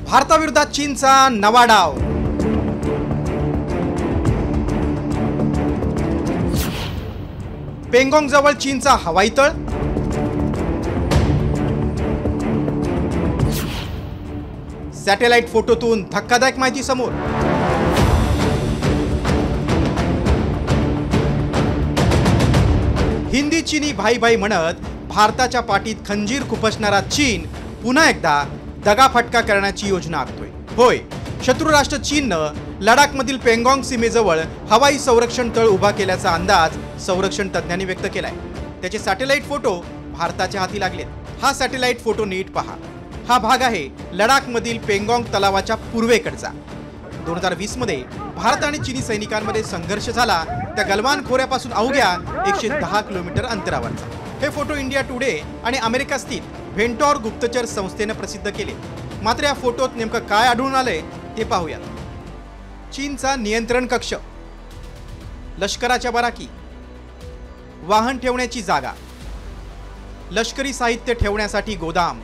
भारताविरोधात चीनचा नवा डाव। पेंगॉंग जवळ चीनचा हवाई तळ। सॅटेलाइट फोटोतून धक्कादायक माहिती समोर। हिंदी चीनी भाई भाई म्हणत भारताच्या पाठीत खंजीर खुपसणारा चीन पुन्हा एकदा दगाफटका करण्याची योजना आखतोय। होय, शत्रू राष्ट्र चीननं लडाखमधील पेंगॉंग सीमेजवळ हवाई संरक्षण तळ उभा केल्याचा अंदाज संरक्षण तज्ञांनी व्यक्त केलाय। त्याचे सॅटेलाइट फोटो भारताच्या हाती लागलेत। हा सॅटेलाइट फोटो नीट पहा। हा भाग आहे लडाखमधील पेंगॉंग तलावाच्या पूर्वेकडचा। 2020 मध्ये भारत आणि चीनी सैनिकांमध्ये संघर्ष झाला त्या गलवान खोऱ्यापासून अवघ्या 110 किलोमीटर अंतरावरचा। हे फोटो इंडिया टुडे आणि अमेरिका स्थित व्हेंटॉर गुप्तचर संस्थेने प्रसिद्ध केले। मात्र या फोटोत नेमकं काय आढळून आलंय ते पाहूया। चीनचा नियंत्रण कक्ष, लष्कराच्या बराकी, वाहन ठेवण्याची जागा, लष्करी साहित्य ठेवण्यासाठी गोदाम।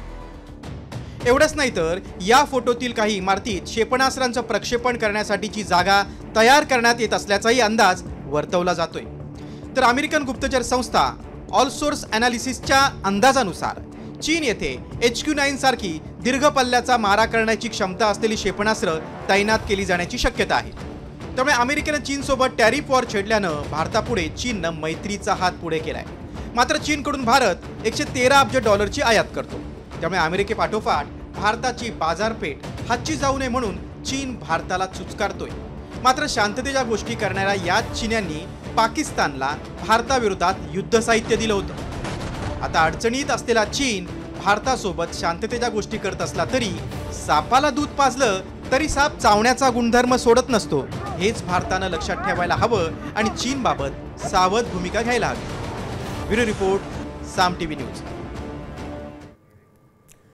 एवढंच नाही तर या फोटोतील काही इमारतीत क्षेपणास्त्रांचं प्रक्षेपण करण्यासाठीची जागा तयार करण्यात येत असल्याचाही अंदाज वर्तवला जातोय। तर अमेरिकन गुप्तचर संस्था ऑल सोर्स अनालिसिसच्या अंदाजानुसार चीन येथे HQ-9 सारखी दीर्घ पल्ल्याचा मारा करण्याची क्षमता असलेली क्षेपणास्त्र तैनात केली जाण्याची शक्यता आहे। त्यामुळे अमेरिकेनं चीनसोबत टॅरिफ वॉर छेडल्यानं भारतापुढे चीननं मैत्रीचा हात पुढे केलाय। मात्र चीनकडून भारत 113 अब्ज डॉलरची आयात करतो। त्यामुळे अमेरिकेपाठोपाठ भारताची बाजारपेठ हातची जाऊ नये म्हणून चीन भारताला चुचकारतोय। मात्र शांततेच्या गोष्टी करणाऱ्या याच चीन्यांनी पाकिस्तानला भारताविरोधात युद्ध साहित्य दिलं होतं। आता अडचणीत असलेला चीन भारतासोबत शांततेच्या गोष्टी करत असला तरी सापाला दूध पाजलं तरी साप चावण्याचा गुणधर्म सोडत नसतो। हेच भारतानं लक्षात ठेवायला हवं आणि चीनबाबत सावध भूमिका घ्यायला हवी। ब्युरो रिपोर्ट, साम टीव्ही न्यूज।